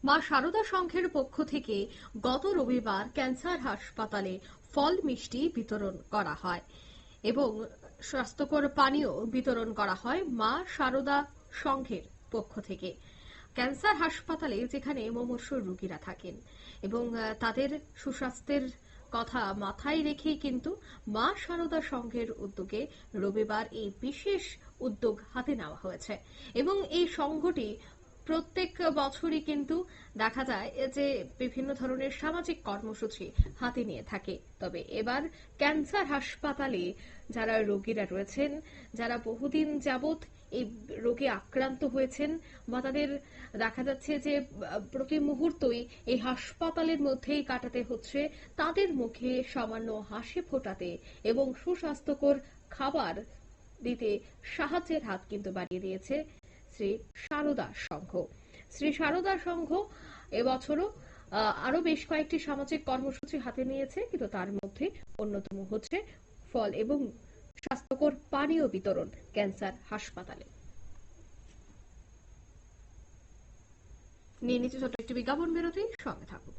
মা শারদা সংঘের পক্ষ থেকে গত রবিবার ক্যান্সার হাসপাতালে ফল মিষ্টি বিতরণ করা হয় এবং স্বাস্থ্যকর পানীয় বিতরণ করা হয় মা শারদা সংঘের পক্ষ থেকে। ক্যান্সার হাসপাতালে যেখানে মুমূর্ষু রোগীরা থাকেন এবং তাদের সুস্বাস্থ্যের কথা মাথায় রেখেই কিন্তু মা শারদা সংঘের উদ্যোগে রবিবার এই বিশেষ উদ্যোগ হাতে নেওয়া হয়েছে এবং এই সংঘটি প্রত্যেক বছরই কিন্তু দেখা যায় যে বিভিন্ন ধরনের সামাজিক কর্মসূচি হাতে নিয়ে থাকে। তবে এবার ক্যান্সার হাসপাতালে যারা রোগীরা রয়েছেন, যারা বহুদিন যাবত এই রোগে আক্রান্ত হয়েছেন বা তাদের দেখা যাচ্ছে যে প্রতি মুহূর্তই এই হাসপাতালের মধ্যেই কাটাতে হচ্ছে, তাদের মুখে সামান্য হাসি ফোটাতে এবং সুস্বাস্থ্যকর খাবার দিতে সাহায্যের হাত কিন্তু বাড়িয়ে দিয়েছে শ্রী শারদা সংঘ। শ্রী শারদা সংঘ এবছরও আরো বেশ কয়েকটি সামাজিক কর্মসূচি হাতে নিয়েছে, কিন্তু তার মধ্যে অন্যতম হচ্ছে ফল এবং স্বাস্থ্যকর পানীয় বিতরণ ক্যান্সার হাসপাতালে। নিয়ে নিচ্ছে ছোট একটি বিজ্ঞাপন বিরতি, সঙ্গে থাকুন।